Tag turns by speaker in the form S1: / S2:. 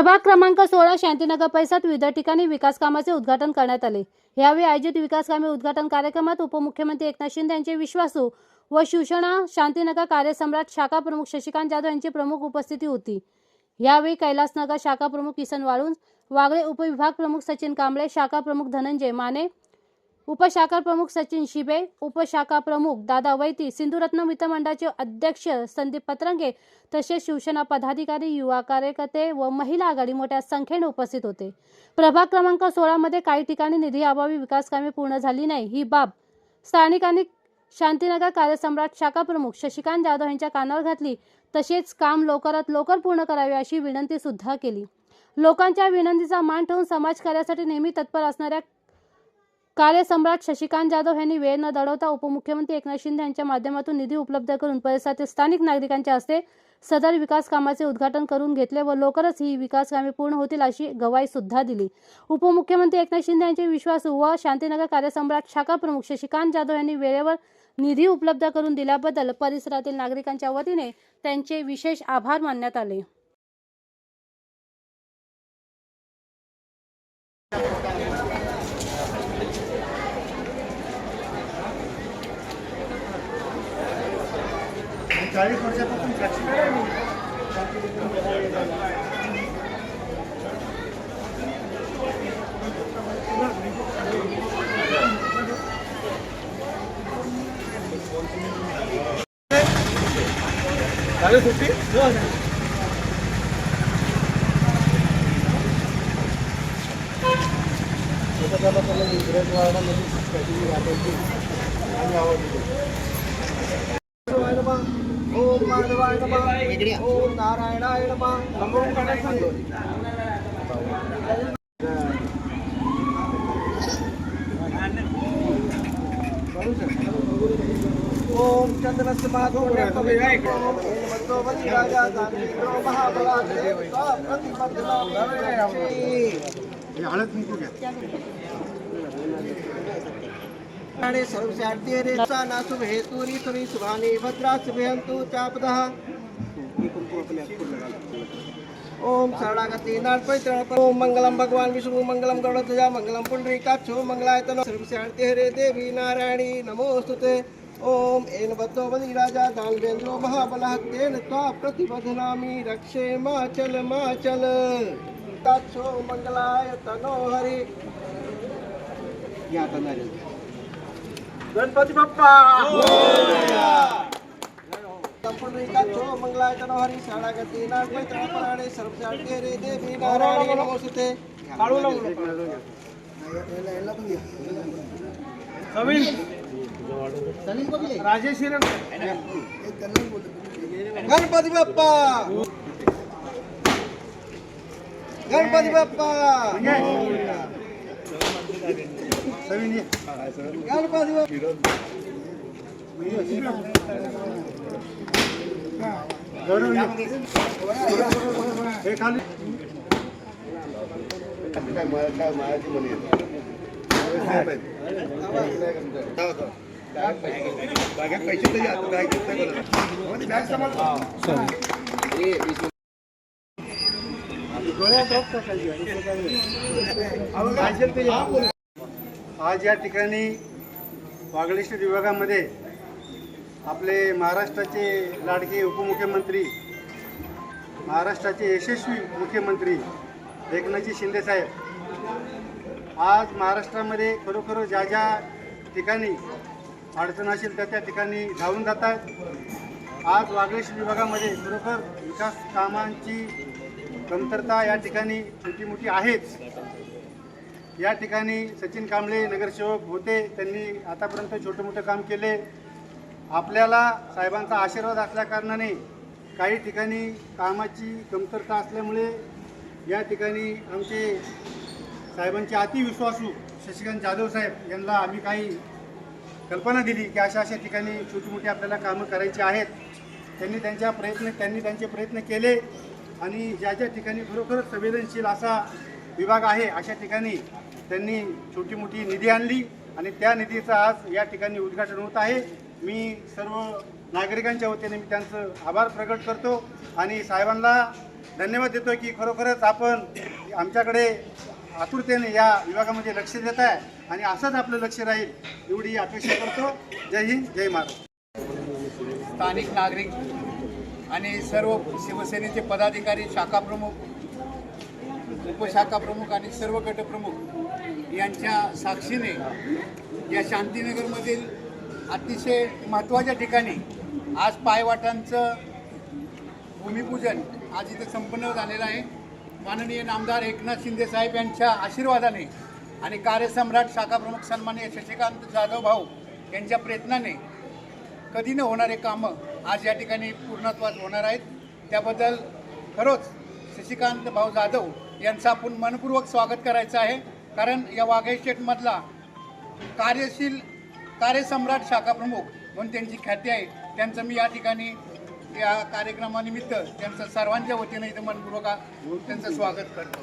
S1: प्रभाग क्रमांक 16 शांतीनगर परिसरात विविध ठिकाणी विकास कामाचे उद्घाटन करण्यात आले। यावेळी आयोजित विकास कामे उद्घाटन कार्यक्रमात उपमुख्यमंत्री एकनाथ शिंदे यांचे विश्वासू व शिवसेना शांतीनगर कार्यसम्राट शाखा प्रमुख शशिकांत जाधव यांची प्रमुख उपस्थिती होती। यावेळी कैलासनगर शाखा प्रमुख किसन वागळे, उपविभाग प्रमुख सचिन कांबळे, शाखा प्रमुख धनंजय माने, उपशाखा प्रमुख सचिन शिबे, उपशाखा प्रमुख दादा वैती, सिंधुरत्न मित्रमंडळाचे अध्यक्ष संदीप पत्रंगे तसेच शिवसेना पदाधिकारी, युवा कार्यकर्ते व महिला आघाडी मोठ्या संख्येने उपस्थित होते। प्रभाग क्रमांक 16 मध्ये काही ठिकाणी निधी अभावी विकास कामे पूर्ण झाली नाही, ही बाब स्थानिकांनी शांतीनगर कार्यसम्राट शाखा प्रमुख शशिकांत जाधव यांच्या कानावर घातली। तसेच काम लवकरात लवकर पूर्ण करावे अशी विनंती सुद्धा केली। लोकांच्या विनंतीचा मान ठेवून समाजकार्यासाठी नेहमी तत्पर असणाऱ्या कार्यसम्राट शशिकांत जाधव यांनी वेळ न दडवता उपमुख्यमंत्री एकनाथ शिंदे यांच्या माध्यमातून निधी उपलब्ध करून परिसरातील स्थानिक नागरिकांच्या हस्ते सदर विकास कामाचे उद्घाटन करून घेतले व लवकरच ही विकास कामे पूर्ण होतील अशी ग्वाही सुद्धा दिली। उपमुख्यमंत्री एकनाथ शिंदे यांचे विश्वासू व शांतीनगर कार्यसम्राट शाखा प्रमुख शशिकांत जाधव यांनी वेळेवर निधी उपलब्ध करून दिल्याबद्दल परिसरातील नागरिकांच्या वतीने त्यांचे विशेष आभार मानण्यात आले।
S2: चाळीस वर्षापासून साक्षीदार आहे मी। झाली सुट्टी? ओम माधवाय नमः, ओम नारायणाय नमः। ओम चंद्रस्य माधवने भगवती राजा दानवीरो महाबलाते प्रतिपदना ये हालत नहीं क्या णे सर्वशांति रेचा नासुभ हेतुरी सुरी सुभानी भद्रा शुभयंतु चापदः। ओम शरणागति नाटपैत्र ओम मंगलम भगवान विष्णु मंगलम गरुड़ध्वजा मंगलम पुंडरीकाक्षो मंगलायतन सर्वशांति हरे देवी नारायणी नमोस्तुते। ओम एन बद्धो बलि राजा दानवेन्द्रो महाबलः तेन त्वा प्रतिबध्नामि रक्षे माचल काक्षो मंगलायतनो हरि। या तनारे गणपति बप्पा पुंडरीकाक्षो मंगलायतनो हरि शरणागति नाटपैत्र पराणे सर्वशांति हरे देवी नारायणी नमोस्तुते। राजेश गणपति बप्पा गणपति बप्पा गणपति
S3: आज या ठिकाणी वागळेश्वर विभागामध्ये आपले महाराष्ट्राचे लाडके उपमुख्यमंत्री, महाराष्ट्राचे यशस्वी मुख्यमंत्री एकनाथजी शिंदे साहेब आज महाराष्ट्रामध्ये खरोखर ज्या ज्या ठिकाणी अडचण असेल त्या ठिकाणी धावून जातात। आज वागळेश्वर विभागामध्ये खरोखर विकास कामांची कमतरता या ठिकाणी छोटी मोठी आहेच। या ठिकाणी सचिन कांबळे नगरसेवक होते, त्यांनी आतापर्यंत छोटे मोठे काम केले। आपल्याला साहेबांचा आशीर्वाद असल्या कारणाने काही ठिकाणी कामाची कमतरता असल्यामुळे या ठिकाणी आमचे साहेबांचे अतिविश्वासू शशिकांत जाधव साहेब यांना आम्ही काही कल्पना दिली की अशा अशा ठिकाणी छोटी मोठी आपल्याला कामं करायची आहेत। त्यांनी त्यांचे प्रयत्न केले आणि ज्या ज्या ठिकाणी खरोखर संवेदनशील असा विभाग आहे अशा ठिकाणी त्यांनी छोटी मोठी निधी आणली आणि त्या निधीचं आज या ठिकाणी उद्घाटन होत आहे। मी सर्व नागरिकांच्या वतीने मी त्यांचं आभार प्रकट करतो आणि साहेबांना धन्यवाद देतो की खरोखरच आपण आमच्याकडे आतुरतेने या विभागामध्ये लक्ष देत आहे आणि असंच आपलं लक्ष राहील एवढी अपेक्षा करतो. जय हिंद, जय महाराष्ट्र.
S4: स्थानिक नागरिक आणि सर्व शिवसेनेचे पदाधिकारी, शाखा प्रमुख, उपशाखा प्रमुख आणि सर्व गटप्रमुख यांच्या साक्षीने या शांतीनगरमधील अतिशय महत्त्वाच्या ठिकाणी आज पायवाटांचं भूमिपूजन आज इथे संपन्न झालेलं आहे. माननीय नामदार एकनाथ शिंदे साहेब यांच्या आशीर्वादाने आणि कार्यसम्राट शाखा प्रमुख सन्माननीय शशिकांत जाधव भाऊ यांच्या प्रयत्नाने कधी न होणारे कामं आज या ठिकाणी पूर्णत्वास होणार आहेत. त्याबद्दल खरोच शशिकांत भाऊ जाधव यांचं आपण मनपूर्वक स्वागत करायचं आहे. कारण या वाघाई स्टेटमधला कार्यसम्राट शाखा प्रमुख म्हणून त्यांची ख्याती आहे. त्यांचं मी या ठिकाणी या कार्यक्रमानिमित्त त्यांचं सर्वांच्या वतीनं इथं मनपूर्वक त्यांचं स्वागत करतो.